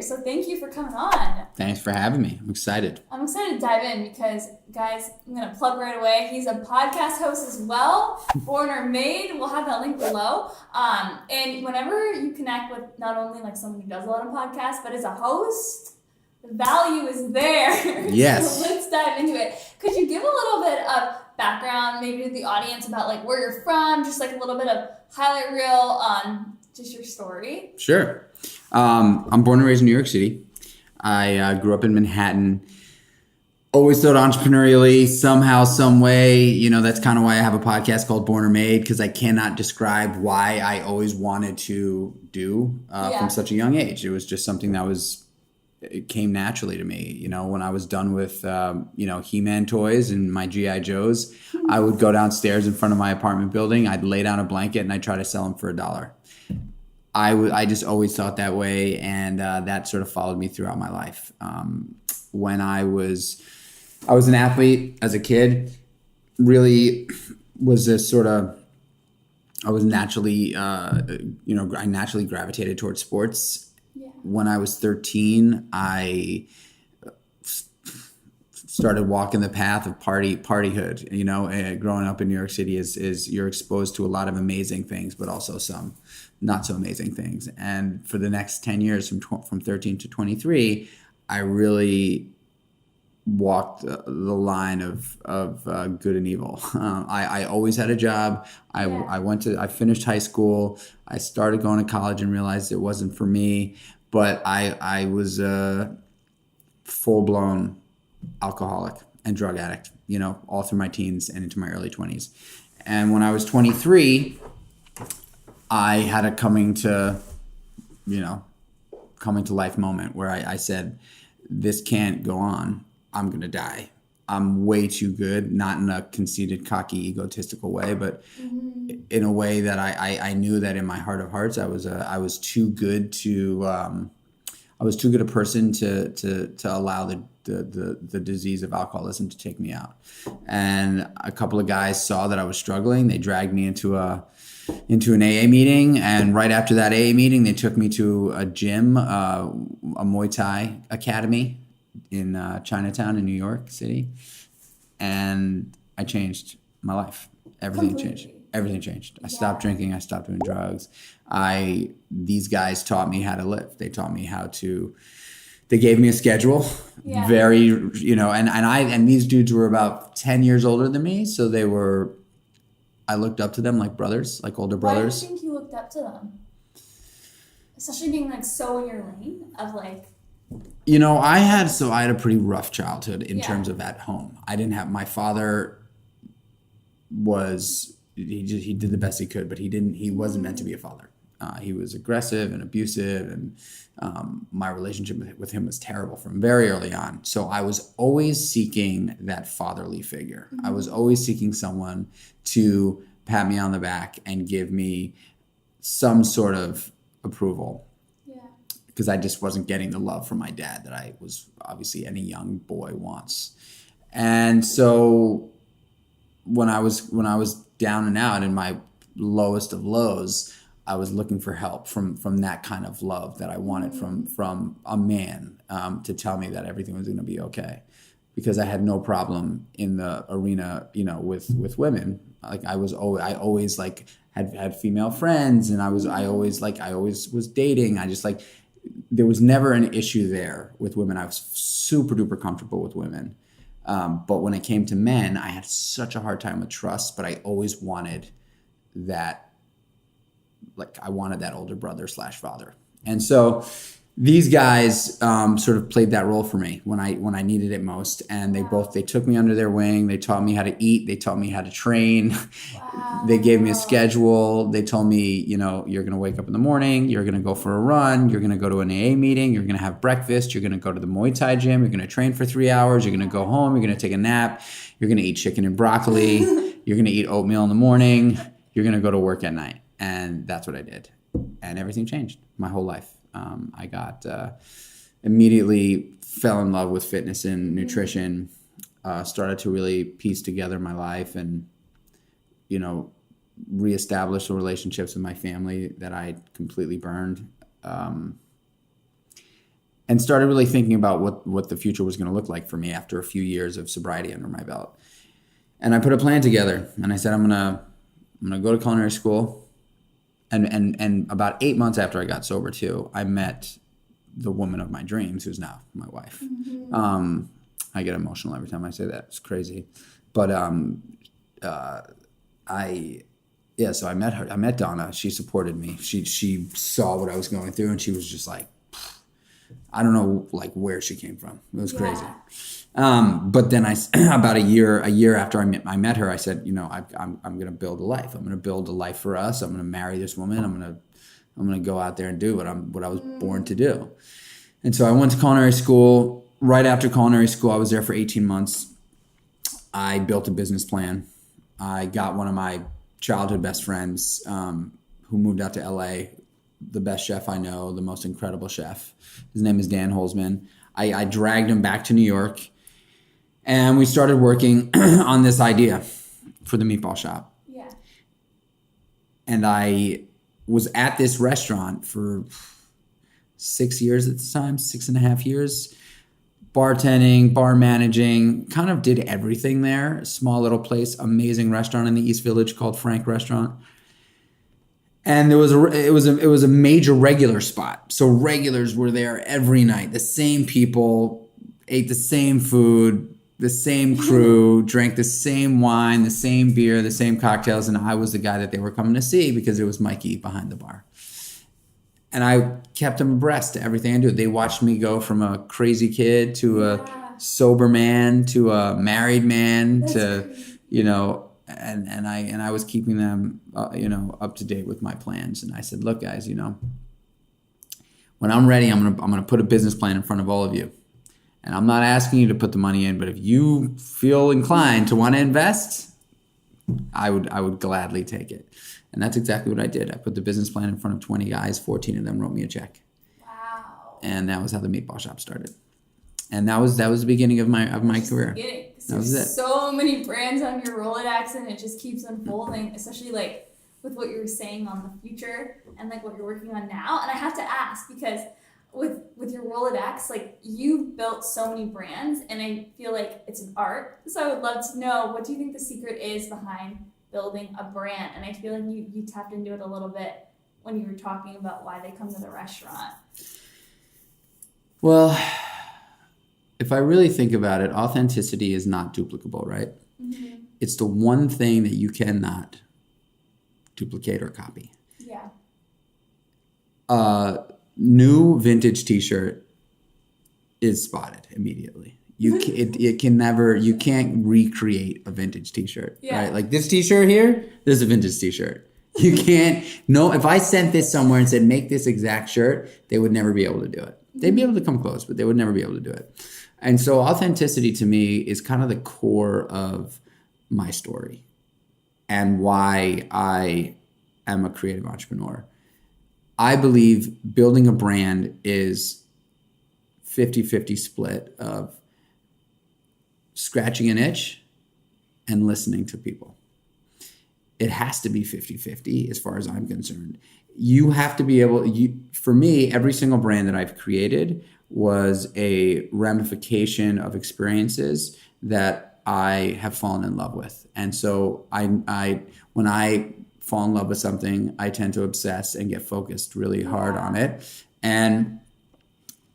So thank you for coming on. Thanks for having me. I'm excited. I'm excited to dive in because, guys, I'm going to plug right away. He's a podcast host as well, Born or Made. We'll have that link below. And whenever you connect with not only like someone who does a lot of podcasts, but as a host, the value is there. Yes. So let's dive into it. Could you give a little bit of background maybe to the audience about like where you're from, just like a little bit of highlight reel on just your story? Sure. I'm born and raised in New York City. I grew up in Manhattan. Always thought entrepreneurially, somehow, some way. You know, that's kind of why I have a podcast called Born or Made, because I cannot describe why I always wanted to do from such a young age. It was just something that it came naturally to me. You know, when I was done with, He-Man toys and my G.I. Joes, I would go downstairs in front of my apartment building. I'd lay down a blanket and I'd try to sell them for $1. I just always thought that way, and that sort of followed me throughout my life. When I was an athlete as a kid, really was this sort of, I was naturally, I naturally gravitated towards sports. Yeah. When I was 13, I started walking the path of partyhood. You know, growing up in New York City is you're exposed to a lot of amazing things, but also some not so amazing things. And for the next 10 years, from 13 to 23, I really walked the line of good and evil. I always had a job. I finished high school. I started going to college and realized it wasn't for me. But I was a full-blown alcoholic and drug addict, you know, all through my teens and into my early 20s. And when I was 23, I had a coming to life moment where I said, this can't go on. I'm going to die. I'm way too good, not in a conceited, cocky, egotistical way, but in a way that I knew that in my heart of hearts, I was too good a person to allow the disease of alcoholism to take me out. And a couple of guys saw that I was struggling. They dragged me into an AA meeting, and right after that AA meeting, they took me to a gym, a Muay Thai academy in Chinatown in New York City, and I changed my life. Everything changed. I stopped drinking. I stopped doing drugs. These guys taught me how to live. They taught me they gave me a schedule, very, and these dudes were about 10 years older than me. So I looked up to them like brothers, like older brothers. Why do you think you looked up to them? Especially being like so in your lane of like. You know, I had a pretty rough childhood in terms of at home. I didn't have, my father he did the best he could, but he wasn't meant to be a father. He was aggressive and abusive, and my relationship with him was terrible from very early on. So I was always seeking that fatherly figure. I was always seeking someone to pat me on the back and give me some sort of approval. Because I just wasn't getting the love from my dad that I was obviously any young boy wants. And so when I was down and out in my lowest of lows, I was looking for help from that kind of love that I wanted from a man to tell me that everything was going to be okay. Because I had no problem in the arena, you know, with women. Like I always like had female friends, and I always was dating. There was never an issue there with women. I was super duper comfortable with women. But when it came to men, I had such a hard time with trust, but I always wanted that, I wanted that older brother / father. And so these guys sort of played that role for me when I needed it most. And they took me under their wing. They taught me how to eat. They taught me how to train. Wow. They gave me a schedule. They told me, you know, you're going to wake up in the morning. You're going to go for a run. You're going to go to an AA meeting. You're going to have breakfast. You're going to go to the Muay Thai gym. You're going to train for 3 hours. You're going to go home. You're going to take a nap. You're going to eat chicken and broccoli. You're going to eat oatmeal in the morning. You're going to go to work at night. And that's what I did. And everything changed. My whole life. I got immediately fell in love with fitness and nutrition, started to really piece together my life and, you know, reestablish the relationships with my family that I completely burned. and started really thinking about what the future was going to look like for me after a few years of sobriety under my belt. And I put a plan together, and I said, I'm gonna go to culinary school. And about 8 months after I got sober too, I met the woman of my dreams, who's now my wife. Mm-hmm. I get emotional every time I say that. It's crazy. But so I met her. I met Donna. She supported me. She saw what I was going through, and she was just like, I don't know, like where she came from. It was crazy. But then about a year after I met her, I said, I'm going to build a life. I'm going to build a life for us. I'm going to marry this woman. I'm going to go out there and do what I was born to do. And so I went to culinary school. Right after culinary school, I was there for 18 months. I built a business plan. I got one of my childhood best friends who moved out to LA, the best chef I know, the most incredible chef. His name is Dan Holzman. I dragged him back to New York, and we started working on this idea for the meatball shop. Yeah. And I was at this restaurant for 6 years at the time, 6.5 years, bartending, bar managing, kind of did everything there. Small little place, amazing restaurant in the East Village called Frank Restaurant. And it was a major regular spot. So regulars were there every night. The same people ate the same food, the same crew, drank the same wine, the same beer, the same cocktails. And I was the guy that they were coming to see because it was Mikey behind the bar. And I kept them abreast to everything I do. They watched me go from a crazy kid to a sober man to a married man. That's to, crazy. And I was keeping them, up to date with my plans. And I said, look, guys, when I'm ready, I'm gonna put a business plan in front of all of you. And I'm not asking you to put the money in, but if you feel inclined to want to invest, I would gladly take it. And that's exactly what I did. I put the business plan in front of 20 guys. 14 of them wrote me a check. Wow. And that was how the meatball shop started. And that was the beginning of my career. That was it. So many brands on your Rolodex, and it just keeps unfolding, especially like with what you were saying on the future and like what you're working on now. And I have to ask, because with your Rolodex, like you've built so many brands, and I feel like it's an art. So I would love to know, what do you think the secret is behind building a brand? And I feel like you tapped into it a little bit when you were talking about why they come to the restaurant. Well, if I really think about it, authenticity is not duplicable, right? Mm-hmm. It's the one thing that you cannot duplicate or copy. Yeah. New vintage t-shirt is spotted immedially. You can't recreate a vintage t-shirt, right? Like this t-shirt here, there's a vintage t-shirt. You can't, if I sent this somewhere and said, make this exact shirt, they would never be able to do it. They'd be able to come close, but they would never be able to do it. And so authenticity to me is kind of the core of my story and why I am a creative entrepreneur. I believe building a brand is 50-50 split of scratching an itch and listening to people. It has to be 50-50 as far as I'm concerned. You have to be able, for me, every single brand that I've created was a ramification of experiences that I have fallen in love with. And so when I fall in love with something, I tend to obsess and get focused really hard on it. And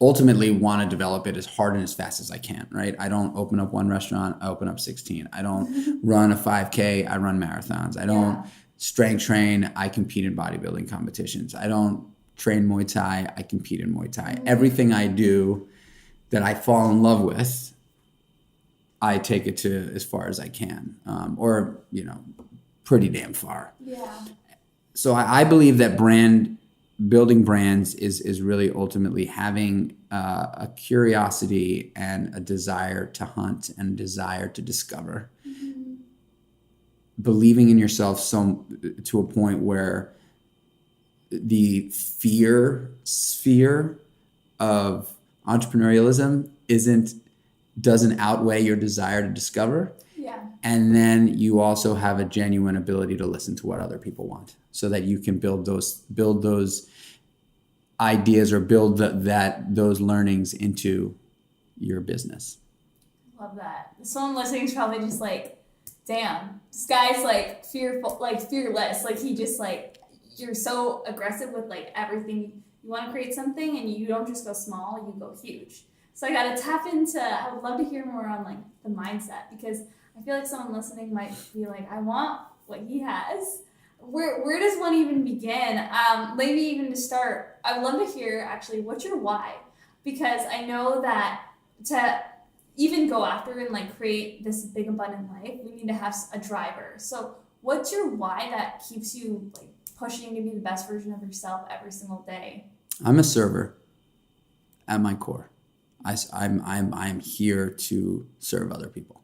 ultimately want to develop it as hard and as fast as I can, right? I don't open up one restaurant, I open up 16. I don't run a 5K, I run marathons. I don't strength train, I compete in bodybuilding competitions. I don't train Muay Thai, I compete in Muay Thai. Everything I do that I fall in love with, I take it to as far as I can, or pretty damn far. Yeah. So I believe that building brands is really ultimately having a curiosity and a desire to hunt and a desire to discover. Mm-hmm. Believing in yourself to a point where the fear sphere of entrepreneurialism doesn't outweigh your desire to discover. Yeah. And then you also have a genuine ability to listen to what other people want so that you can build those ideas or build those learnings into your business. Love that. Someone listening is probably just like, damn, this guy's like fearful, like fearless. Like he just like, you're so aggressive with like everything. You want to create something and you don't just go small, you go huge. So I got to tap into, I would love to hear more on like the mindset, because I feel like someone listening might be like, I want what he has. Where does one even begin? Maybe even to start, I would love to hear actually, what's your why? Because I know that to even go after and like create this big abundant life, we need to have a driver. So what's your why that keeps you like pushing to be the best version of yourself every single day? I'm a server at my core. I'm here to serve other people.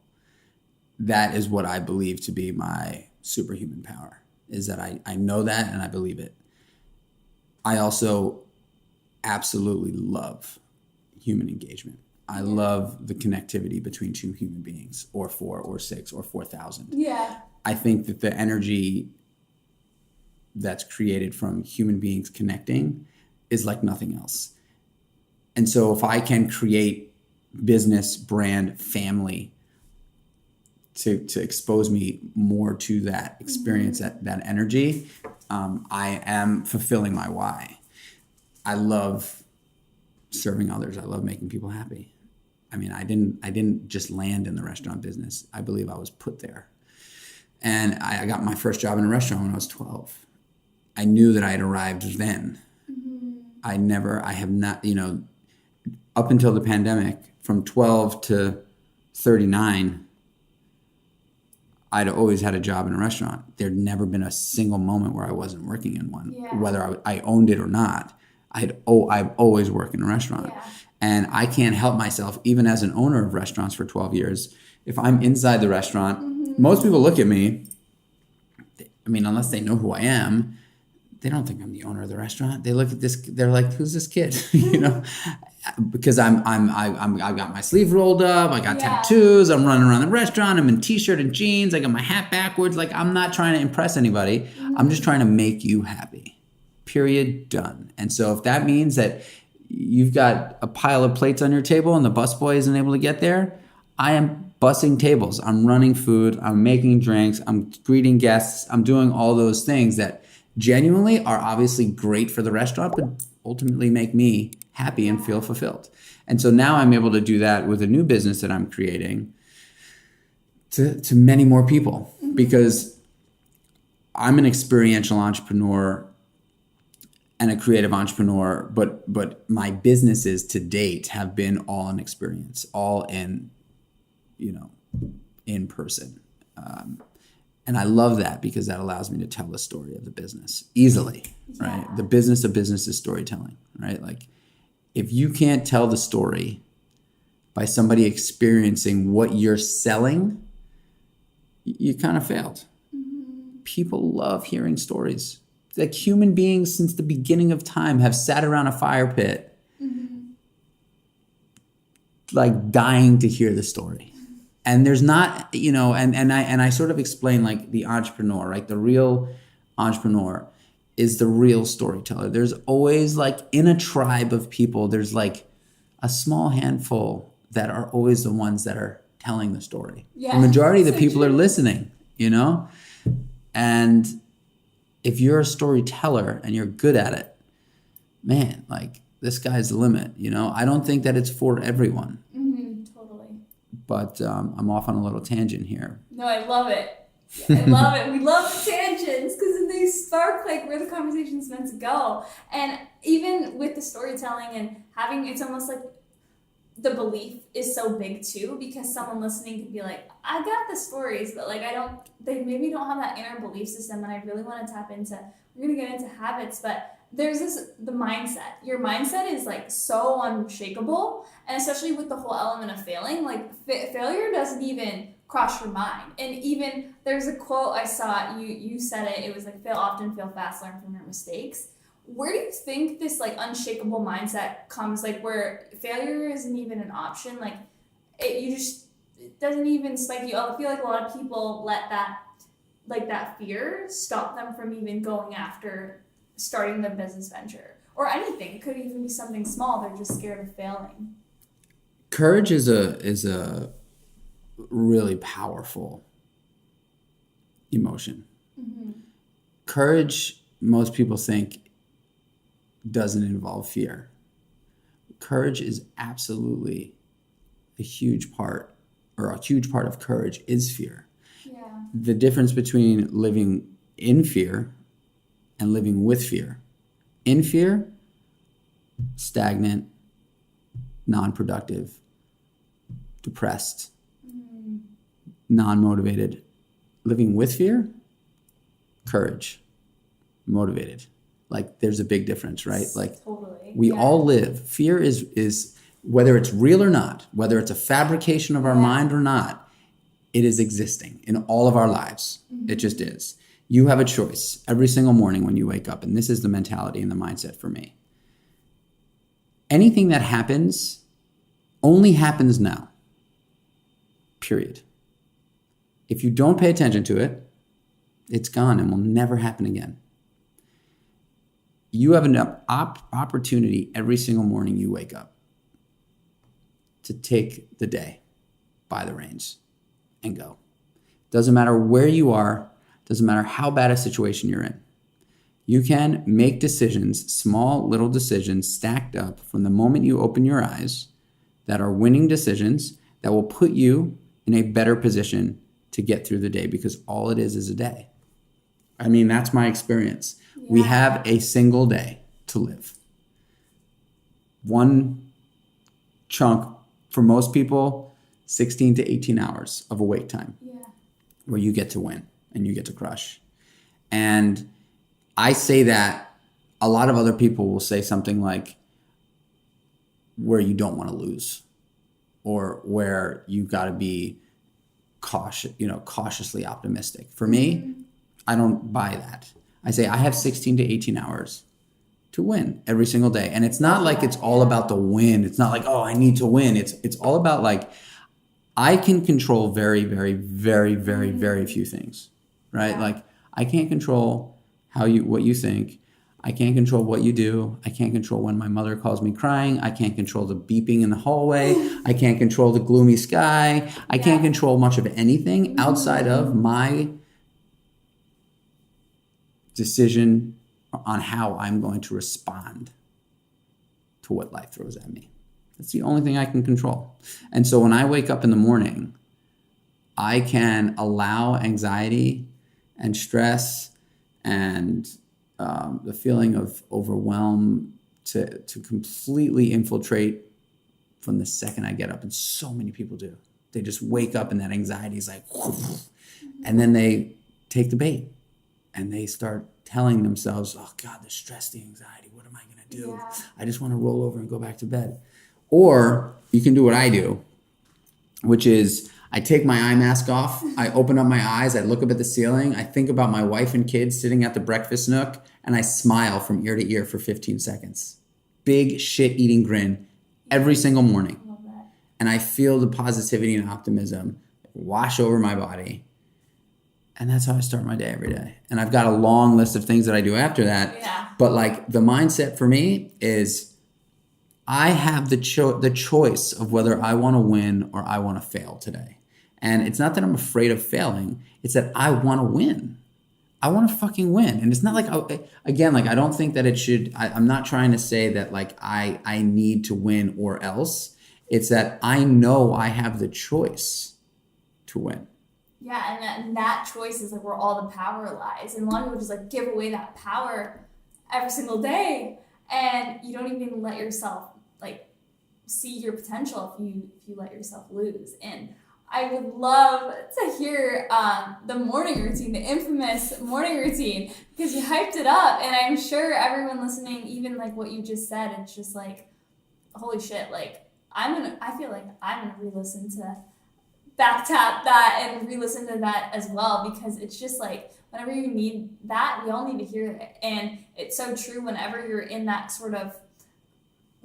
That is what I believe to be my superhuman power, is that I know that and I believe it. I also absolutely love human engagement. I love the connectivity between two human beings, or 4 or 6 or 4,000. Yeah. I think that the energy that's created from human beings connecting is like nothing else. And so if I can create business, brand, family to expose me more to that experience, that energy, I am fulfilling my why. I love serving others. I love making people happy. I mean, I didn't just land in the restaurant business. I believe I was put there. And I got my first job in a restaurant when I was 12. I knew that I had arrived then. I have not, up until the pandemic, from 12 to 39, I'd always had a job in a restaurant. There'd never been a single moment where I wasn't working in one, whether I owned it or not. I've always worked in a restaurant. Yeah. And I can't help myself, even as an owner of restaurants for 12 years, if I'm inside the restaurant, most people look at me, I mean, unless they know who I am, they don't think I'm the owner of the restaurant. They look at this, they're like, who's this kid? Because I've got my sleeve rolled up, I got tattoos, I'm running around the restaurant, I'm in t-shirt and jeans, I got my hat backwards. Like, I'm not trying to impress anybody. I'm just trying to make you happy. Period. Done. And so if that means that you've got a pile of plates on your table and the busboy isn't able to get there, I am bussing tables. I'm running food. I'm making drinks. I'm greeting guests. I'm doing all those things that genuinely are obviously great for the restaurant, but ultimately make me happy and feel fulfilled. And so now I'm able to do that with a new business that I'm creating to many more people, because I'm an experiential entrepreneur and a creative entrepreneur, but my businesses to date have been all in experience, all in, in person. And I love that, because that allows me to tell the story of the business easily, right? The business of business is storytelling, right? Like, if you can't tell the story by somebody experiencing what you're selling, you kind of failed. People love hearing stories. Like, human beings since the beginning of time have sat around a fire pit, like dying to hear the story. And there's not, and I sort of explain, like, the entrepreneur, right? The real entrepreneur is the real storyteller. There's always, like, in a tribe of people, there's like a small handful that are always the ones that are telling the story. Yeah, the majority of the people are listening, And if you're a storyteller and you're good at it, man, like, the sky's the limit, I don't think that it's for everyone. Totally. But I'm off on a little tangent here. No, I love it. I love it. We love the tangents, because they spark like where the conversation's meant to go. And even with the storytelling and having, it's almost like the belief is so big too, because someone listening could be like, I got the stories, but like they maybe don't have that inner belief system, and I really want to tap into, we're going to get into habits, but there's the mindset. Your mindset is like so unshakable, and especially with the whole element of failing, like failure doesn't even cross your mind. And even there's a quote I saw, you said it was like, fail often, fail fast, learn from your mistakes. Where do you think this like unshakable mindset comes, like where failure isn't even an option? Like it doesn't even spike you. I feel like a lot of people let that fear stop them from even going after starting the business venture. or anything. It could even be something small. They're just scared of failing. Courage is a really powerful emotion. Mm-hmm. Courage, most people think, doesn't involve fear. Courage is absolutely a huge part of courage is fear. Yeah. The difference between living in fear and living with fear. In fear, stagnant, non-productive, depressed, non-motivated. Living with fear, courage, motivated. Like there's a big difference, right? Like totally. we all live. Fear is whether it's real or not, whether it's a fabrication of our mind or not, it is existing in all of our lives. Mm-hmm. It just is. You have a choice every single morning when you wake up, and this is the mentality and the mindset for me. Anything that happens only happens now. Period. If you don't pay attention to it, it's gone and will never happen again. You have an opportunity every single morning you wake up to take the day by the reins and go. Doesn't matter where you are, doesn't matter how bad a situation you're in. You can make decisions, small little decisions stacked up from the moment you open your eyes that are winning decisions that will put you in a better position to get through the day, because all it is a day. I mean, that's my experience. Yeah. We have a single day to live. One chunk, for most people, 16 to 18 hours of awake time, where you get to win and you get to crush. And I say that a lot of other people will say something like where you don't want to lose, or where you got to be cautiously optimistic. For me, I don't buy that. I say I have 16 to 18 hours to win every single day. And it's not like it's all about the win. It's not like, oh, I need to win. It's all about like, I can control very, very, very, very, very few things, right? Yeah. Like I can't control what you think. I can't control what you do. I can't control when my mother calls me crying. I can't control the beeping in the hallway. I can't control the gloomy sky. I can't control much of anything outside of my decision on how I'm going to respond to what life throws at me. That's the only thing I can control. And so when I wake up in the morning, I can allow anxiety and stress and the feeling of overwhelm to completely infiltrate from the second I get up. And so many people do. They just wake up and that anxiety is like, and then they take the bait and they start telling themselves, oh God, the stress, the anxiety, what am I going to do? Yeah. I just want to roll over and go back to bed. Or you can do what I do, which is I take my eye mask off, I open up my eyes, I look up at the ceiling, I think about my wife and kids sitting at the breakfast nook, and I smile from ear to ear for 15 seconds. Big shit-eating grin every single morning. Love that. And I feel the positivity and optimism wash over my body. And that's how I start my day every day. And I've got a long list of things that I do after that. Yeah. But like the mindset for me is I have the choice of whether I want to win or I want to fail today. And it's not that I'm afraid of failing. It's that I want to win. I want to fucking win. And it's not like, again, like I don't think that it should, I'm not trying to say that like I need to win or else. It's that I know I have the choice to win. Yeah, and that choice is like where all the power lies. And a lot of people just like give away that power every single day. And you don't even let yourself like see your potential if you let yourself lose. And I would love to hear the morning routine, the infamous morning routine, because you hyped it up. And I'm sure everyone listening, even like what you just said, it's just like, holy shit, like I feel like I'm gonna re-listen to back tap that and re-listen to that as well, because it's just like whenever you need that, we all need to hear it. And it's so true whenever you're in that sort of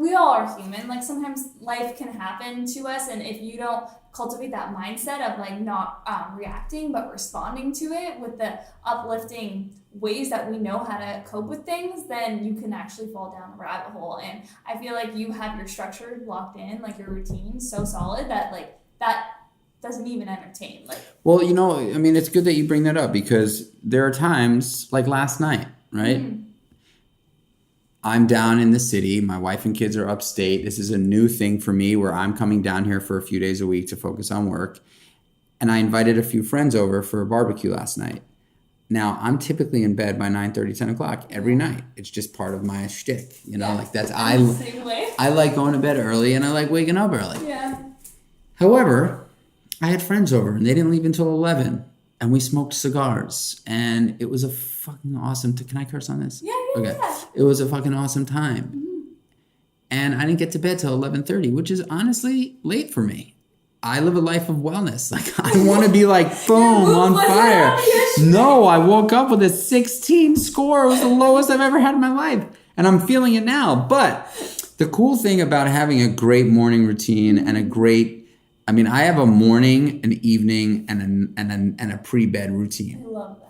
we all are human. Like sometimes life can happen to us, and if you don't cultivate that mindset of like not reacting but responding to it with the uplifting ways that we know how to cope with things, then you can actually fall down a rabbit hole. And I feel like you have your structure locked in, like your routine so solid that like that doesn't even entertain. Like, well, you know, I mean, it's good that you bring that up because there are times like last night, right? Mm-hmm. I'm down in the city. My wife and kids are upstate. This is a new thing for me where I'm coming down here for a few days a week to focus on work. And I invited a few friends over for a barbecue last night. Now, I'm typically in bed by 9:30, 10 o'clock every night. It's just part of my shtick. You know, like that's, I like going to bed early and I like waking up early. Yeah. However, I had friends over and they didn't leave until 11 and we smoked cigars and it was a fucking awesome, can I curse on this? Yeah. Okay. It was a fucking awesome time. Mm-hmm. And I didn't get to bed till 11:30, which is honestly late for me. I live a life of wellness. Like I want to be like, boom, on fire. No, I woke up with a 16 score. It was the lowest I've ever had in my life. And I'm feeling it now. But the cool thing about having a great morning routine and I have a morning, an evening, and a pre-bed routine. I love that.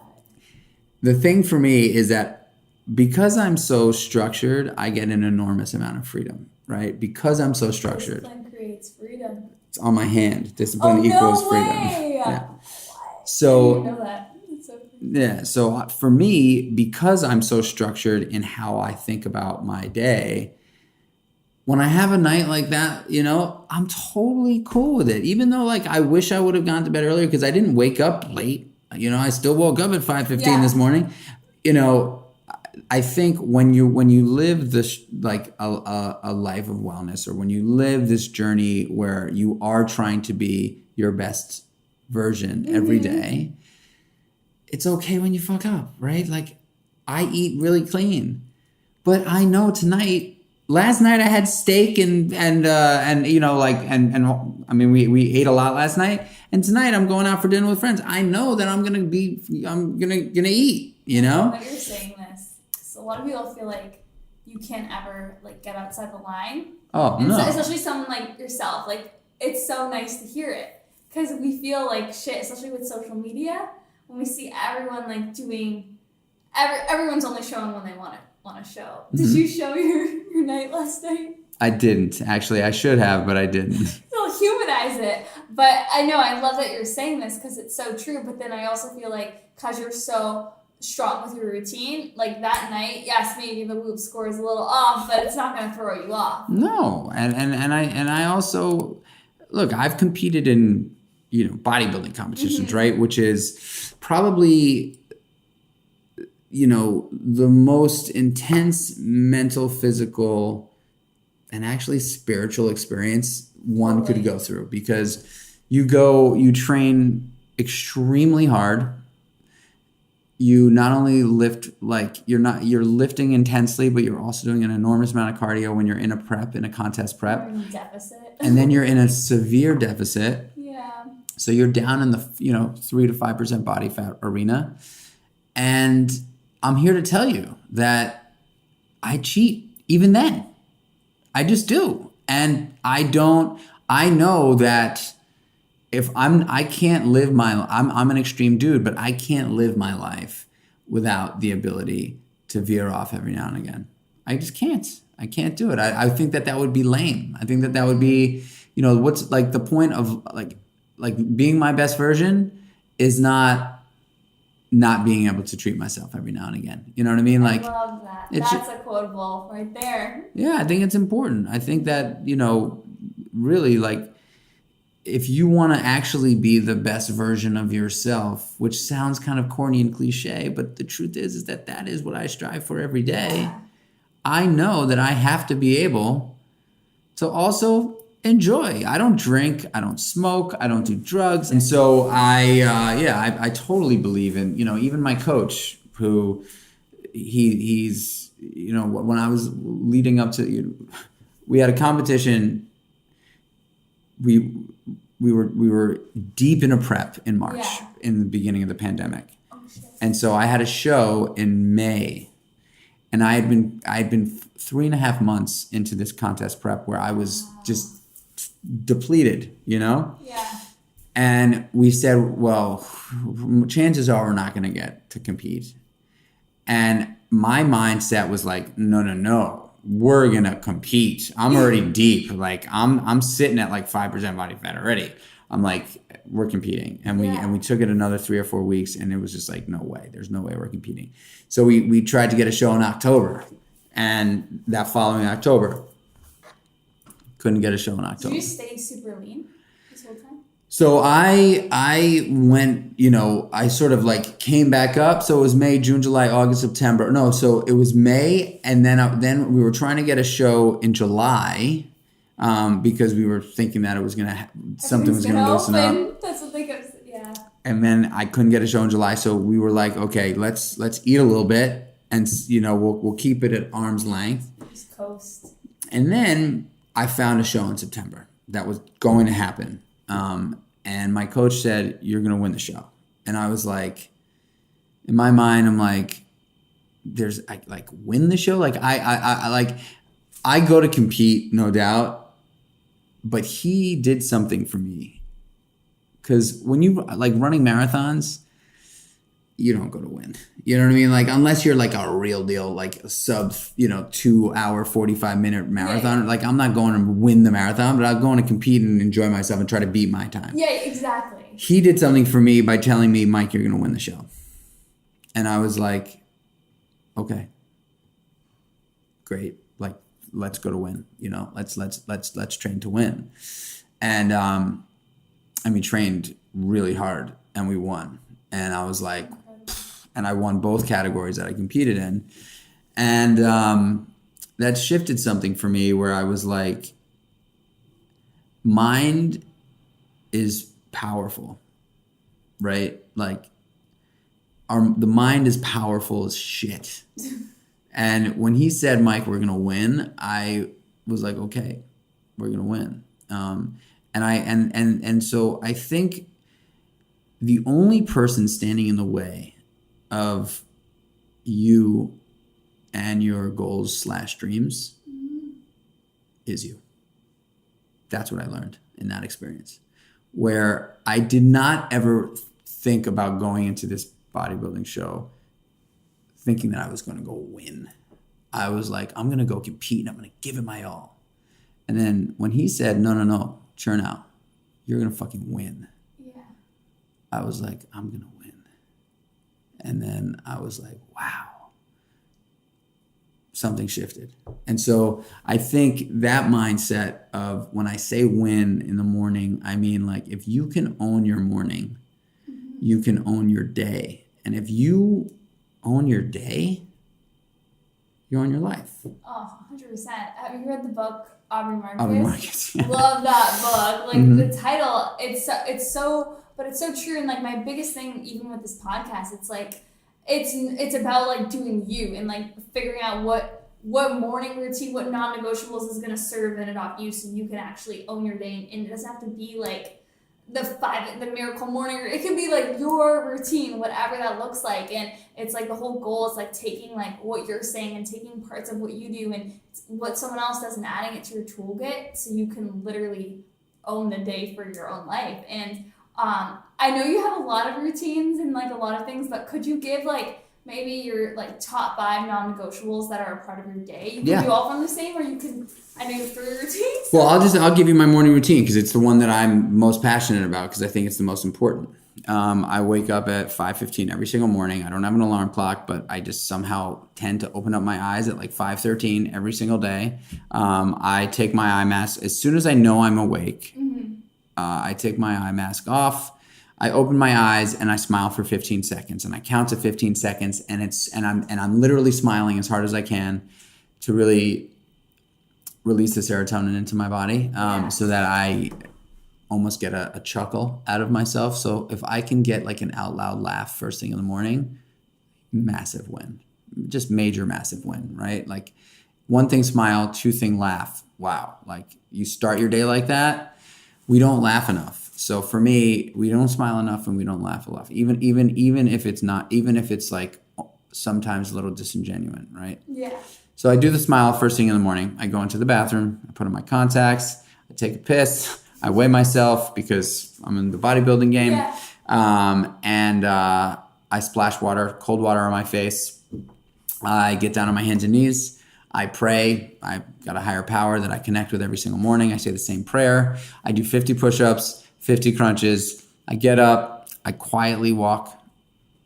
The thing for me is that because I'm so structured, I get an enormous amount of freedom, right? Because I'm so structured. Discipline creates freedom. It's on my hand. Discipline equals freedom. Yeah. So, I didn't know that. Yeah. So for me, because I'm so structured in how I think about my day, when I have a night like that, you know, I'm totally cool with it. Even though like I wish I would have gone to bed earlier because I didn't wake up late. You know, I still woke up at 5:15 this morning. You know, I think when you live this like a life of wellness, or when you live this journey where you are trying to be your best version every day, it's okay when you fuck up, right? Like I eat really clean, but I know last night I had steak and you know like and I mean we ate a lot last night, and tonight I'm going out for dinner with friends. I know that I'm gonna eat. You know. But you're saying this. So a lot of people feel like you can't ever like get outside the line. Oh, no. Especially someone like yourself. Like it's so nice to hear it because we feel like shit, especially with social media, when we see everyone like doing, everyone's only showing when they want to show. Mm-hmm. Did you show your night last night? I didn't actually. I should have, but I didn't. Still humanize it, but I know I love that you're saying this because it's so true. But then I also feel like because you're so strong with your routine, like that night, yes, maybe the Whoop score is a little off, but it's not going to throw you off. No, and I also look. I've competed in bodybuilding competitions, mm-hmm. right? Which is probably the most intense mental, physical, and actually spiritual experience one could go through because you train extremely hard. You not only lift, like you're lifting intensely, but you're also doing an enormous amount of cardio when you're in a contest prep. You're in a deficit. And then you're in a severe deficit. Yeah. So you're down in the 3 to 5% body fat arena. And I'm here to tell you that I cheat even then. I just do. And I know that I'm an extreme dude, but I can't live my life without the ability to veer off every now and again. I just can't. I can't do it. I think that would be lame. I think that would be, what's like the point of like being my best version is not being able to treat myself every now and again. You know what I mean? Like, I love that. That's a quotable right there. Yeah, I think it's important. I think that, really like, if you want to actually be the best version of yourself, which sounds kind of corny and cliche, but the truth is that is what I strive for every day. Yeah. I know that I have to be able to also enjoy. I don't drink, I don't smoke, I don't do drugs. And so I totally believe in, even my coach who he's, when I was leading up to, we had a competition. We were deep in a prep in March in the beginning of the pandemic. And so I had a show in May, and I had been 3.5 months into this contest prep where I was just depleted, Yeah. And we said, well, chances are we're not going to get to compete. And my mindset was like, no, we're going to compete. I'm already deep. Like I'm sitting at like 5% body fat already. I'm like, we're competing. And we took it another 3 or 4 weeks, and it was just like, no way. There's no way we're competing. So we tried to get a show in October, and that following October, couldn't get a show in October. Did you stay super lean this whole time? So I went, I sort of like came back up. So it was May, June, July, August, September. No, so it was May, and then we were trying to get a show in July, because we were thinking that it was something was gonna loosen up. That's what they kept. Yeah. And then I couldn't get a show in July, so we were like, okay, let's eat a little bit, and we'll keep it at arm's length. Just coast. And then I found a show in September that was going to happen. And my coach said, you're going to win the show. And I was like, in my mind, I'm like, win the show? Like, I go to compete, no doubt, but he did something for me. Because when you, like, running marathons, you don't go to win. You know what I mean? Like, unless you're like a real deal, like a sub, 2 hour, 45-minute marathon. Like, I'm not going to win the marathon, but I'm going to compete and enjoy myself and try to beat my time. Yeah, exactly. He did something for me by telling me, Mike, you're going to win the show. And I was like, okay, great. Like, let's go to win, let's train to win. And, we trained really hard and we won. And I was like, and I won both categories that I competed in. And that shifted something for me where I was like, mind is powerful, right? Like the mind is powerful as shit. And when he said, Mike, we're going to win, I was like, okay, we're going to win. And so I think the only person standing in the way of you and your goals / dreams is you. That's what I learned in that experience, where I did not ever think about going into this bodybuilding show thinking that I was going to go win. I was like, I'm going to go compete and I'm going to give it my all. And then when he said, no, Chernow, you're going to fucking win. Yeah. I was like, I'm going to win. And then I was like, wow. Something shifted. And so I think that mindset of when I say win in the morning, I mean, like, if you can own your morning, you can own your day. And if you own your day, you own your life. Oh, 100%. Have you read the book Aubrey Marcus? Aubrey Marcus, yeah. Love that book. Like the title, it's so true. And like my biggest thing, even with this podcast, it's like, it's about like doing you and like figuring out what morning routine, what non-negotiables is going to serve and adopt you so you can actually own your day. And it doesn't have to be like the miracle morning. It can be like your routine, whatever that looks like. And it's like the whole goal is like taking like what you're saying and taking parts of what you do and what someone else does and adding it to your toolkit so you can literally own the day for your own life. And I know you have a lot of routines and like a lot of things, but could you give like maybe your like top 5 non-negotiables that are a part of your day? You can do all from the same, or you can, I know you have 3 routines. Well, I'll give you my morning routine because it's the one that I'm most passionate about because I think it's the most important. I wake up at 5:15 every single morning. I don't have an alarm clock, but I just somehow tend to open up my eyes at like 5:13 every single day. I take my eye mask as soon as I know I'm awake. I take my eye mask off. I open my eyes and I smile for 15 seconds, and I count to 15 seconds, and I'm literally smiling as hard as I can to really release the serotonin into my body, so that I almost get a chuckle out of myself. So if I can get like an out loud laugh first thing in the morning, massive win, just major massive win, right? Like 1 thing smile, 2 thing laugh. Wow, like you start your day like that. We don't laugh enough. So for me, we don't smile enough and we don't laugh enough. Even if it's like sometimes a little disingenuous, right? Yeah. So I do the smile first thing in the morning. I go into the bathroom, I put on my contacts, I take a piss, I weigh myself because I'm in the bodybuilding game. Yeah. And I splash cold water on my face. I get down on my hands and knees. I pray. I've got a higher power that I connect with every single morning. I say the same prayer. I do 50 push-ups, 50 crunches. I get up. I quietly walk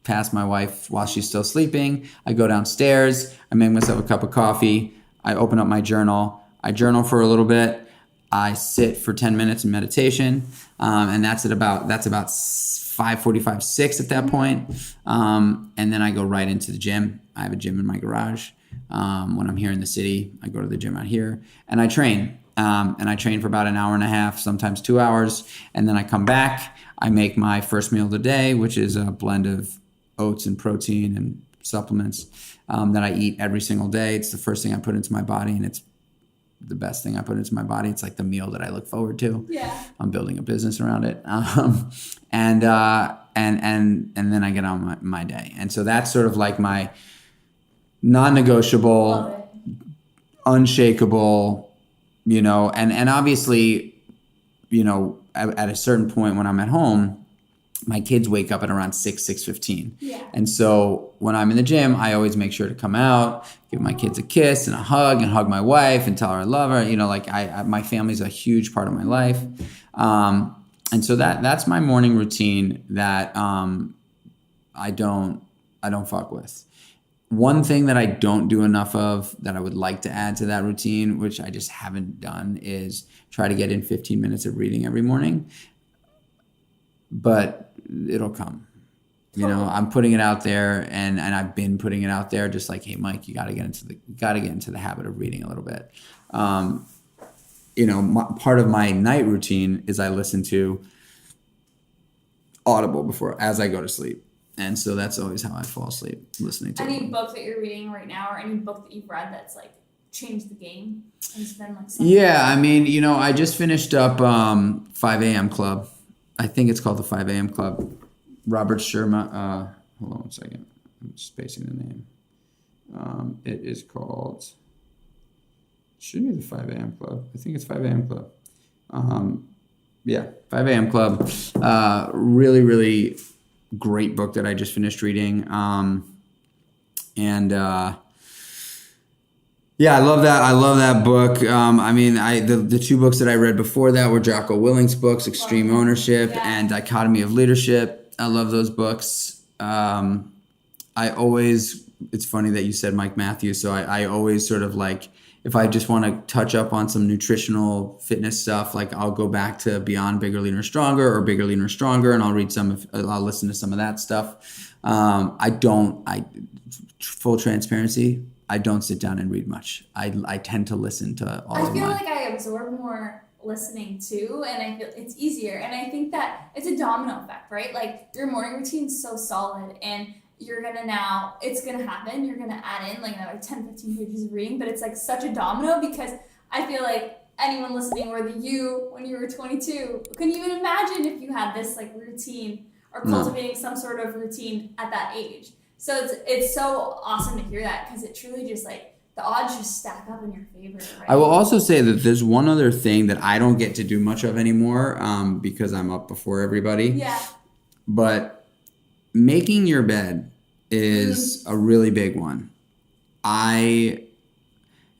past my wife while she's still sleeping. I go downstairs. I make myself a cup of coffee. I open up my journal. I journal for a little bit. I sit for 10 minutes in meditation, and that's about 5:45, 6 at that point. And then I go right into the gym. I have a gym in my garage. When I'm here in the city, I go to the gym out here, and I train. And I train for about an hour and a half, sometimes 2 hours, and then I come back. I make my first meal of the day, which is a blend of oats and protein and supplements that I eat every single day. It's the first thing I put into my body, and it's the best thing I put into my body. It's like the meal that I look forward to. Yeah. I'm building a business around it. And then I get on my day. And so that's sort of like my non-negotiable, unshakable, and obviously, at a certain point when I'm at home, my kids wake up at around 6:15. Yeah. And so when I'm in the gym, I always make sure to come out, give my kids a kiss and a hug, and hug my wife and tell her I love her. My family's a huge part of my life. And so that's my morning routine that I don't fuck with. One thing that I don't do enough of that I would like to add to that routine, which I just haven't done, is try to get in 15 minutes of reading every morning. But it'll come. I'm putting it out there, and I've been putting it out there, just like, hey, Mike, you got to get into the habit of reading a little bit. Part of my night routine is I listen to Audible as I go to sleep, and so that's always how I fall asleep, listening to any book that you're reading right now, or any book that you've read that's like changed the game. It's been like I just finished up 5 a.m. Club. I think it's called the 5 a.m. Club. Robert Sherman. Hold on one second. I'm spacing the name. It is called. Should be the 5 a.m. Club. I think it's 5 a.m. Club. 5 a.m. Club. Really, really great book that I just finished reading. Yeah, I love that. I love that book. The two books that I read before that were Jocko Willink's books, Extreme Ownership and Dichotomy of Leadership. I love those books. It's funny that you said Mike Matthews. So I always sort of like, if I just want to touch up on some nutritional fitness stuff, like I'll go back to Beyond Bigger, Leaner, Stronger or Bigger, Leaner, Stronger, and I'll listen to some of that stuff. Full transparency, I don't sit down and read much. I tend to listen to all of them. I feel like I absorb more listening too, and I feel it's easier. And I think that it's a domino effect, right? Like your morning routine's so solid, and it's gonna happen. You're gonna add in like another 10, 15 pages of reading, but it's like such a domino, because I feel like anyone listening, whether you, when you were 22, couldn't even imagine if you had this like routine or cultivating some sort of routine at that age. So it's so awesome to hear that, because it truly just like the odds just stack up in your favor. Right? I will also say that there's one other thing that I don't get to do much of anymore because I'm up before everybody. Yeah. But making your bed is a really big one. If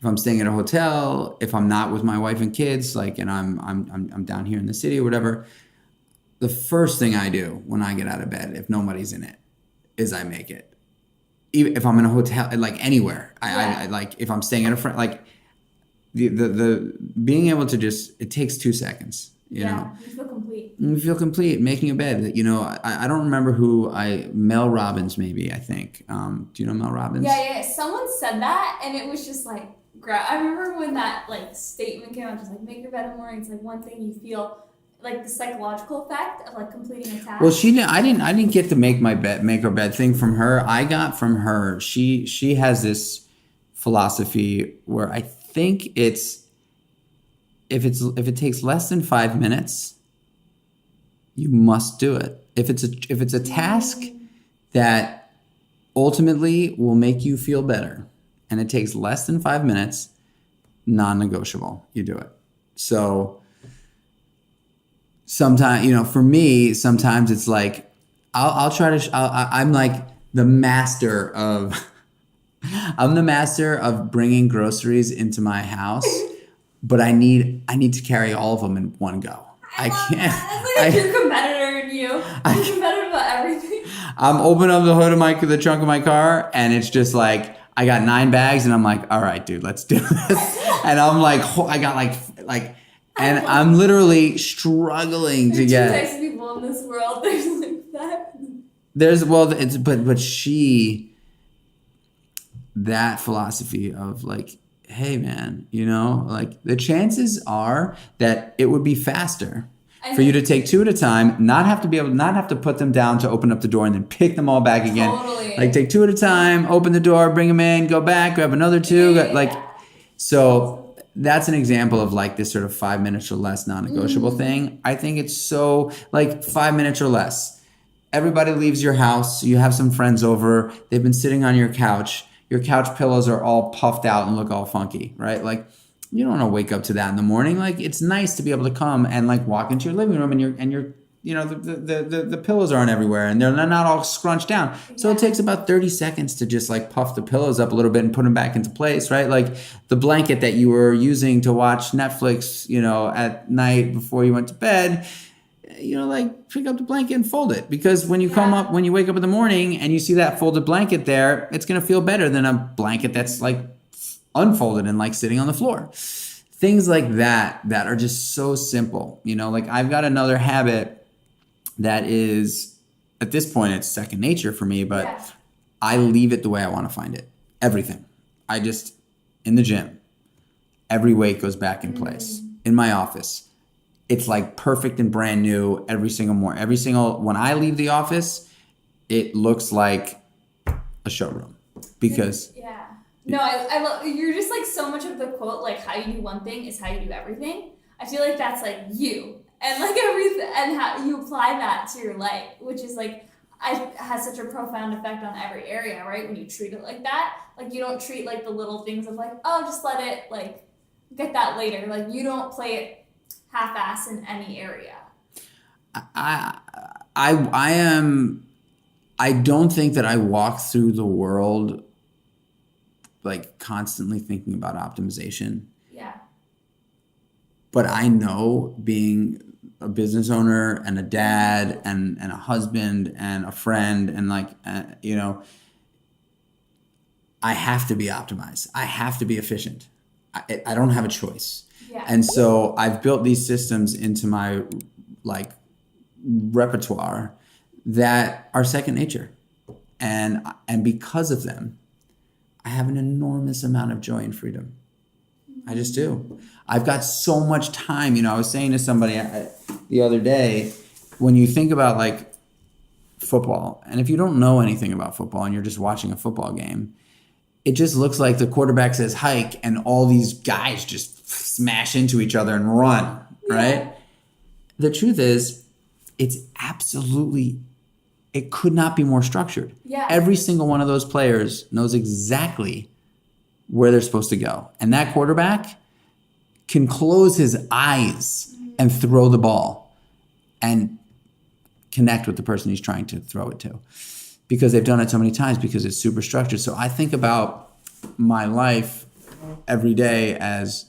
I'm staying at a hotel, if I'm not with my wife and kids, like, and I'm down here in the city or whatever, the first thing I do when I get out of bed, if nobody's in it, is I make it. Even if I'm in a hotel, like anywhere, I like if I'm staying at a friend, like the being able to it takes 2 seconds. You know, you feel complete. You feel complete making a bed. I don't remember Mel Robbins, maybe, I think. Do you know Mel Robbins? Yeah. Someone said that, and it was just like, I remember when that like statement came out, just like make your bed in the morning. It's like one thing you feel. Like the psychological effect of like completing a task. Well, I didn't get to make her bed thing from her. I got from her. She has this philosophy where I think it's if it takes less than 5 minutes, you must do it. If it's a task that ultimately will make you feel better, and it takes less than 5 minutes, non-negotiable, you do it. So sometimes, for me, sometimes it's like, I'm like the master of, I'm the master of bringing groceries into my house, but I need to carry all of them in one go. I can't. That's like a true competitor in you. You're competitive about everything. I'm opening up the hood of the trunk of my car, and it's just like, I got 9 bags, and I'm like, all right, dude, let's do this. And I'm like, I got like, and I'm literally struggling to get. There's 2 types of people in this world. There's like that. That philosophy of like, hey man, like the chances are that it would be faster for you to take 2 at a time, not have to put them down to open up the door and then pick them all back again. Totally. Like take 2 at a time, open the door, bring them in, go back, grab another 2. So that's an example of like this sort of 5 minutes or less non-negotiable thing. I think it's so like 5 minutes or less. Everybody leaves your house. You have some friends over. They've been sitting on your couch. Your couch pillows are all puffed out and look all funky, right? Like you don't want to wake up to that in the morning. Like it's nice to be able to come and like walk into your living room and you're the pillows aren't everywhere and they're not all scrunched down. So it takes about 30 seconds to just like puff the pillows up a little bit and put them back into place, right? Like the blanket that you were using to watch Netflix, at night before you went to bed, like pick up the blanket and fold it, because when you when you wake up in the morning and you see that folded blanket there, it's going to feel better than a blanket that's like unfolded and like sitting on the floor. Things like that are just so simple. Like I've got another habit that is, at this point, it's second nature for me, but I leave it the way I want to find it. Everything. In the gym, every weight goes back in place. In my office, it's like perfect and brand new every single morning. When I leave the office, it looks like a showroom because. Yeah. No, I love, you're just like so much of the quote, like how you do one thing is how you do everything. I feel like that's like you and like everything and how you apply that to your life, which is like, has such a profound effect on every area, right? When you treat it like that, like you don't treat like the little things of like, oh, just let it like get that later. Like you don't play it half-ass in any area. I don't think that I walk through the world like constantly thinking about optimization. Yeah. But I know, being a business owner and a dad and a husband and a friend and like, I have to be optimized. I have to be efficient. I don't have a choice. Yeah. And so I've built these systems into my like repertoire that are second nature. And because of them, I have an enormous amount of joy and freedom. I just do. I've got so much time. I was saying to somebody the other day, when you think about like football, and if you don't know anything about football and you're just watching a football game, it just looks like the quarterback says hike and all these guys just smash into each other and run, right? The truth is, it could not be more structured. Yeah. Every single one of those players knows exactly where they're supposed to go. And that quarterback can close his eyes and throw the ball and connect with the person he's trying to throw it to, because they've done it so many times, because it's super structured. So I think about my life every day as,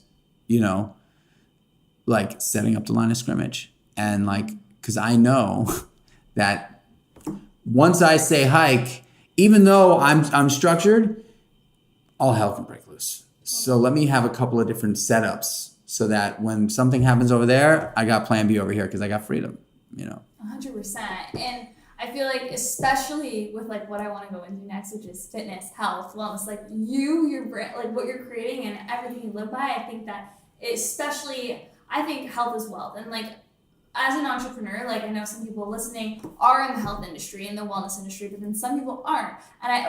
like setting up the line of scrimmage. And like, because I know that once I say hike, even though I'm structured, all hell can break loose. So let me have a couple of different setups so that when something happens over there, I got plan B over here because I got freedom, 100%. And I feel like, especially with like what I want to go into next, which is fitness, health, wellness, like your brand, like what you're creating and everything you live by, I think that I think health is wealth. And like, as an entrepreneur, like I know some people listening are in the health industry and the wellness industry, but then some people aren't. And I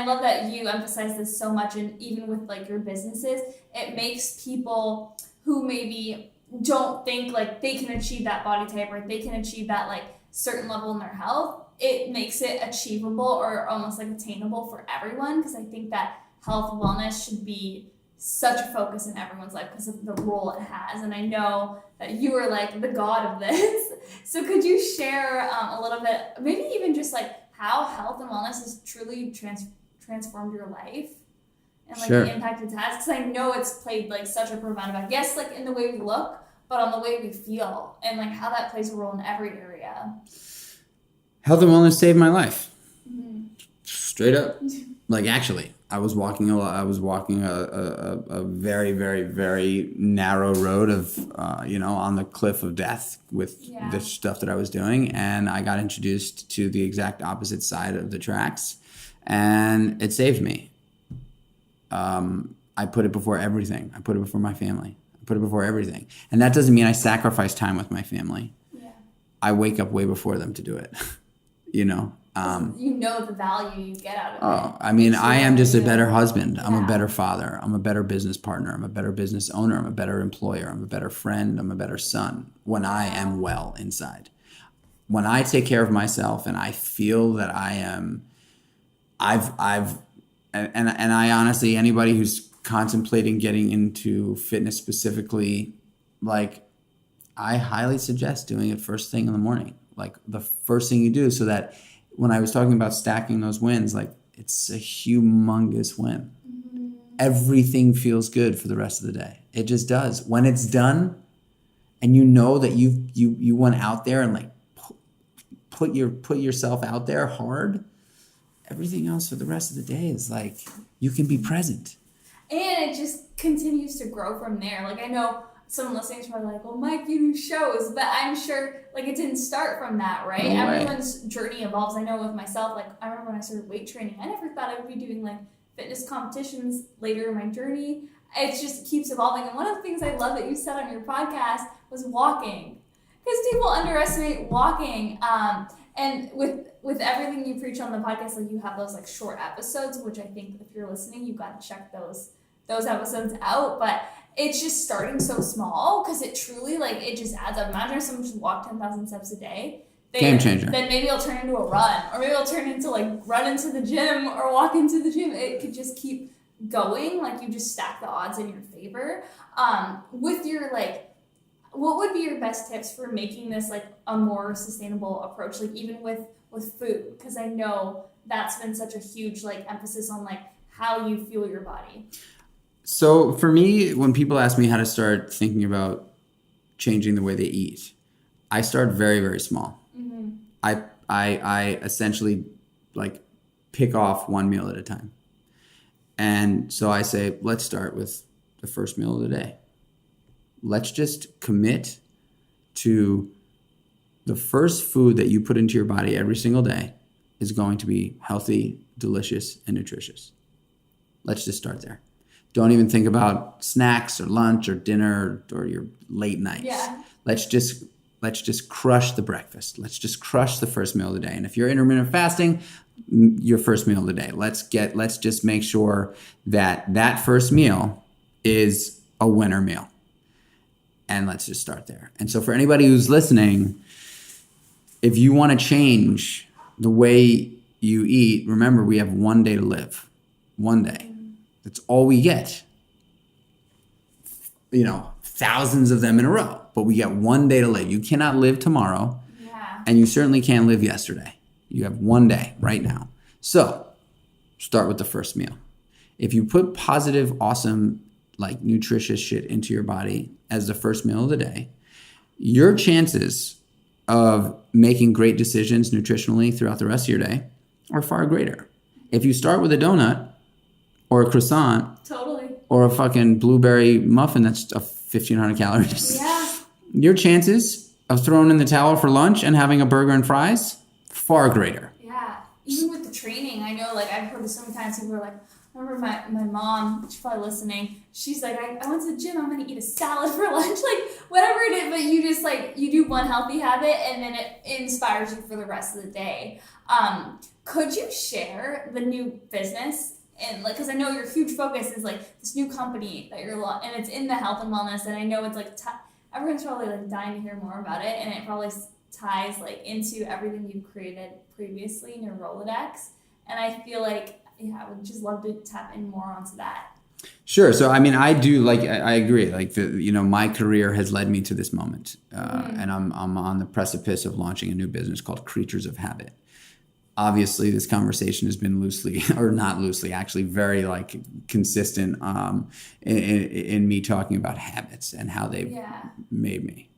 love that you emphasize this so much. And even with like your businesses, it makes people who maybe don't think like they can achieve that body type or they can achieve that like certain level in their health, it makes it achievable or almost like attainable for everyone. Because I think that health and wellness should be such a focus in everyone's life because of the role it has. And I know that you are like the god of this. So could you share a little bit, maybe even just like how health and wellness has truly transformed your life and like Sure. the impact it has? Because I know it's played like such a profound effect. Yes, like in the way we look, but on the way we feel and like how that plays a role in every area. Health and wellness saved my life. Mm-hmm. Straight up. Like actually, I was walking a very, very, very narrow road of, on the cliff of death with the stuff that I was doing. And I got introduced to the exact opposite side of the tracks and it saved me. I put it before everything. I put it before my family. I put it before everything. And that doesn't mean I sacrifice time with my family. Yeah. I wake up way before them to do it, you know? You know the value you get out of it. I mean, I am just a better husband. I'm a better father. I'm a better business partner. I'm a better business owner. I'm a better employer. I'm a better friend. I'm a better son when I am well inside. When I take care of myself and I feel that I am, and I honestly, anybody who's contemplating getting into fitness specifically, like I highly suggest doing it first thing in the morning, like the first thing you do, so that when I was talking about stacking those wins, like it's a humongous win. Mm-hmm. Everything feels good for the rest of the day. It just does. When it's done and you know that you went out there and like put yourself out there hard, everything else for the rest of the day is like you can be present. And it just continues to grow from there. Like I know someone listening is probably like, well, Mike, you do shows, but I'm sure like it didn't start from that, right? No way. Everyone's journey evolves. I know with myself, like I remember when I started weight training, I never thought I would be doing like fitness competitions later in my journey. It just keeps evolving. And one of the things I love that you said on your podcast was walking, because people underestimate walking. And with everything you preach on the podcast, like you have those like short episodes, which I think if you're listening, you've got to check those episodes out. But it's just starting so small because it truly like it just adds up. Imagine if someone just walked 10,000 steps a day. Game changer. Then maybe it'll turn into a run, or maybe it'll turn into like run into the gym or walk into the gym. It could just keep going. Like you just stack the odds in your favor. With your like, what would be your best tips for making this like a more sustainable approach? Like even with food, because I know that's been such a huge like emphasis on like how you fuel your body. So for me, when people ask me how to start thinking about changing the way they eat, I start very, very small. Mm-hmm. I essentially like pick off one meal at a time. And so I say, let's start with the first meal of the day. Let's just commit to the first food that you put into your body every single day is going to be healthy, delicious, and nutritious. Let's just start there. Don't even think about snacks or lunch or dinner or your late nights. Yeah. Let's just crush the breakfast. Let's just crush the first meal of the day. And if you're intermittent fasting, your first meal of the day. Let's just make sure that first meal is a winner meal. And let's just start there. And so for anybody who's listening, if you want to change the way you eat, remember we have one day to live. One day. That's all we get. Thousands of them in a row, but we get one day to live. You cannot live tomorrow, and you certainly can't live yesterday. You have one day right now. So start with the first meal. If you put positive, awesome, like nutritious shit into your body as the first meal of the day, your chances of making great decisions nutritionally throughout the rest of your day are far greater. If you start with a donut, or a croissant, totally, or a fucking blueberry muffin that's 1,500 calories. Yeah. Your chances of throwing in the towel for lunch and having a burger and fries, far greater. Yeah. Even with the training, I know, like, I've heard this so many times, people are like, I remember my mom, she's probably listening, she's like, I went to the gym, I'm going to eat a salad for lunch, like, whatever it is, but you just, like, you do one healthy habit, and then it inspires you for the rest of the day. Could you share the new business? And like, because I know your huge focus is like this new company that you're, and it's in the health and wellness, and I know it's like everyone's probably like dying to hear more about it, and it probably ties like into everything you've created previously in your Rolodex. And I feel like I would just love to tap in more onto that. Sure. So, I mean, I agree. Like my career has led me to this moment, and I'm on the precipice of launching a new business called Creatures of Habit. Obviously, this conversation has been loosely, or not loosely, actually very like consistent in me talking about habits and how they've made me.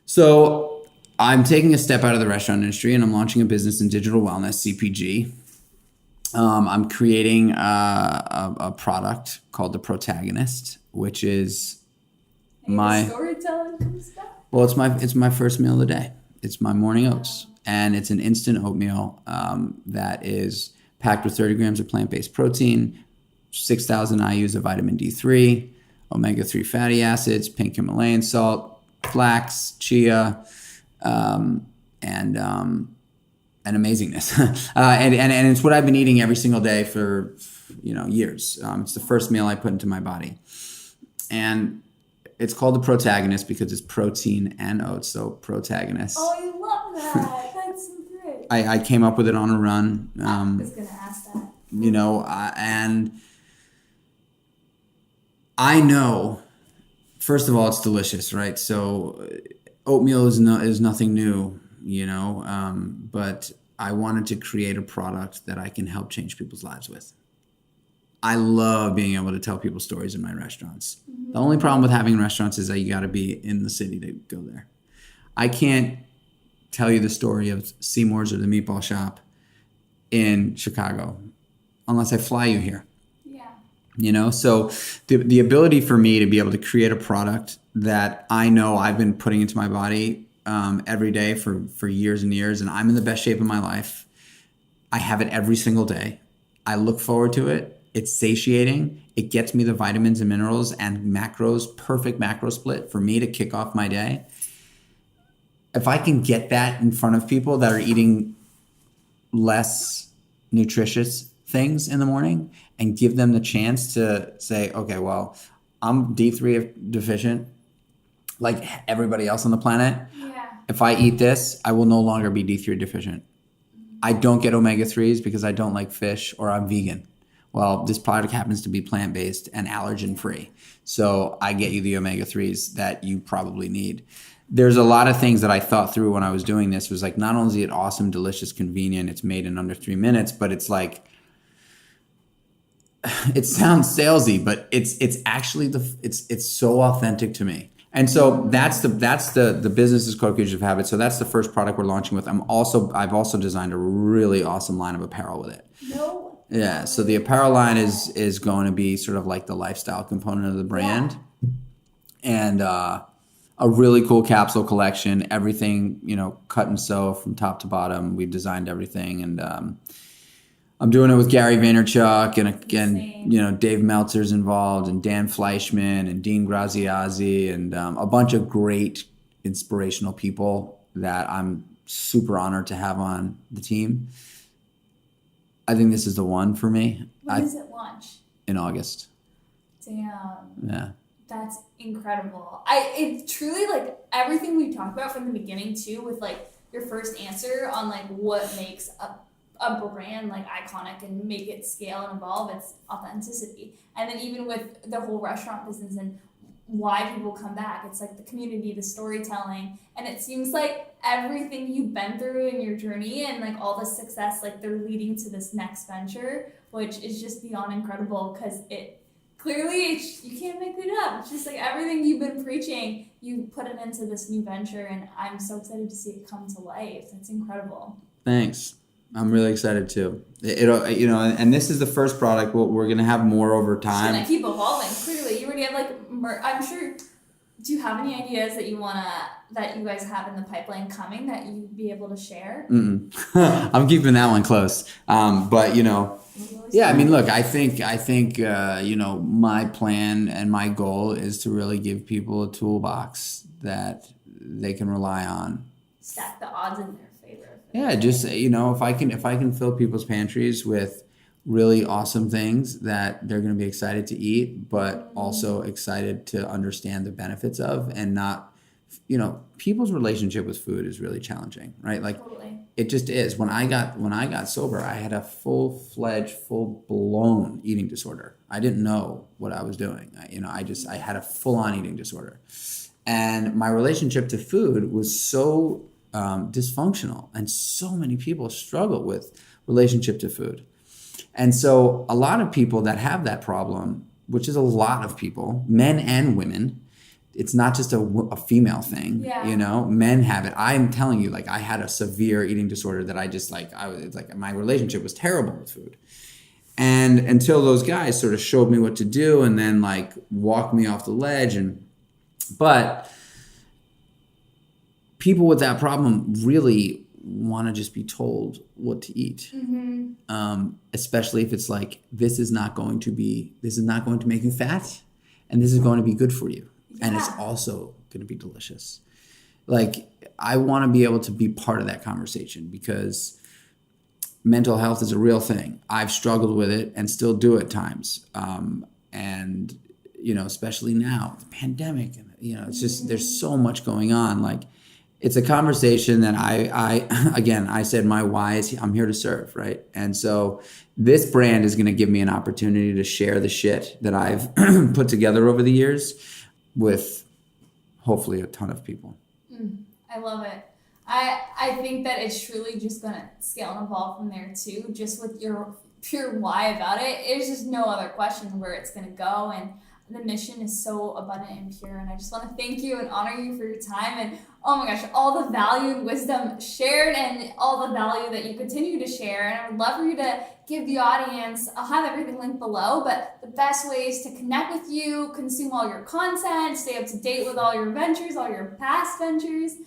So I'm taking a step out of the restaurant industry and I'm launching a business in digital wellness, CPG. I'm creating a product called The Protagonist, which is my storytelling kind of stuff. Well, it's my first meal of the day. It's my morning oats, and it's an instant oatmeal that is packed with 30 grams of plant-based protein, 6,000 IUs of vitamin D3, omega-3 fatty acids, pink Himalayan salt, flax, chia, and amazingness. And it's what I've been eating every single day for years. It's the first meal I put into my body, and it's called The Protagonist because it's protein and oats, so protagonist. Oh, I love that. That's so great. I came up with it on a run. I was going to ask that. And I know, first of all, it's delicious, right? So oatmeal is nothing new, but I wanted to create a product that I can help change people's lives with. I love being able to tell people stories in my restaurants. Mm-hmm. The only problem with having restaurants is that you got to be in the city to go there. I can't tell you the story of Seymour's or the Meatball Shop in Chicago unless I fly you here. Yeah. So the ability for me to be able to create a product that I know I've been putting into my body every day for years and years, and I'm in the best shape of my life. I have it every single day. I look forward to it. It's satiating. It gets me the vitamins and minerals and macros, perfect macro split for me to kick off my day. If I can get that in front of people that are eating less nutritious things in the morning and give them the chance to say, okay, well, I'm D3 deficient like everybody else on the planet. Yeah. If I eat this, I will no longer be D3 deficient. I don't get omega-3s because I don't like fish or I'm vegan. Well, this product happens to be plant-based and allergen-free. So I get you the omega-3s that you probably need. There's a lot of things that I thought through when I was doing this. It was like, not only is it awesome, delicious, convenient, it's made in under 3 minutes, but it's like, it sounds salesy, but it's actually it's so authentic to me. And so that's the business is called Creatures of Habit. So that's the first product we're launching with. I've also designed a really awesome line of apparel with it. No. Yeah, so the apparel line is going to be sort of like the lifestyle component of the brand. Yeah. And a really cool capsule collection, everything, cut and sew from top to bottom. We've designed everything, and I'm doing it with Gary Vaynerchuk, and again, Dave Meltzer's involved, and Dan Fleischman, and Dean Graziazzi, and a bunch of great inspirational people that I'm super honored to have on the team. I think this is the one for me. When does it launch? In August. Damn. Yeah. That's incredible. It's truly like everything we talked about from the beginning too, with like your first answer on like what makes a brand like iconic and make it scale and evolve. It's authenticity. And then even with the whole restaurant business and why people come back, it's like the community, the storytelling, and it seems like everything you've been through in your journey and like all the success, like they're leading to this next venture, which is just beyond incredible because it clearly you can't make it up. It's just like everything you've been preaching, you put it into this new venture, and I'm so excited to see it come to life. It's incredible. Thanks. I'm really excited too. And this is the first product. We're gonna have more over time. It's gonna keep evolving. Clearly, you already have like. I'm sure. Do you have any ideas that you guys have in the pipeline coming that you'd be able to share? I'm keeping that one close. But yeah. I mean, look. I think. My plan and my goal is to really give people a toolbox that they can rely on. Stack the odds in their favor. Yeah, just if I can fill people's pantries with really awesome things that they're going to be excited to eat, but also excited to understand the benefits of, and not people's relationship with food is really challenging, right? Like Totally. it just is. When I got sober, I had a full-fledged, full-blown eating disorder. I didn't know what I was doing. I had a full-on eating disorder. And my relationship to food was so dysfunctional, and so many people struggle with relationship to food. And so a lot of people that have that problem, which is a lot of people, men and women, it's not just a female thing, men have it. I'm telling you, like, I had a severe eating disorder that my relationship was terrible with food. And until those guys sort of showed me what to do and then like walked me off the ledge. But people with that problem really want to just be told what to eat. Especially if it's like, this is not going to make you fat, and this is going to be good for you. And it's also going to be delicious. Like, I want to be able to be part of that conversation, because mental health is a real thing. I've struggled with it and still do at times. And, especially now, the pandemic, and, it's just, there's so much going on. Like, it's a conversation that I said, my why is I'm here to serve, right? And so this brand is going to give me an opportunity to share the shit that I've put together over the years with hopefully a ton of people. I love it. I think that it's truly just going to scale and evolve from there too, just with your pure why about it. There's just no other question where it's going to go, and the mission is so abundant and pure. And I just want to thank you and honor you for your time, and oh my gosh, all the value and wisdom shared, and all the value that you continue to share. And I would love for you to give the audience, I'll have everything linked below, but the best ways to connect with you, consume all your content, stay up to date with all your ventures, all your past ventures.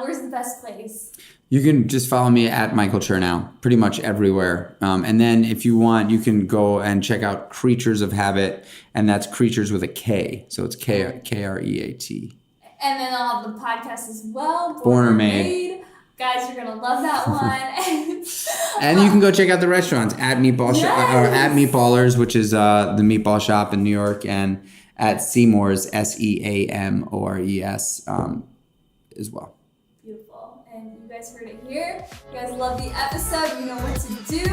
Where's the best place? You can just follow me at Michael Chernow pretty much everywhere. And then if you want, you can go and check out Creatures of Habit, and that's Creatures with a K. So it's Kreat. And then I'll have the podcast as well. Born or Made. Guys, you're going to love that one. And you can go check out the restaurants at at Meatballers, which is the meatball shop in New York, and at Seymour's, Seamores, as well. Beautiful. And you guys heard it here. You guys love the episode. You know what to do.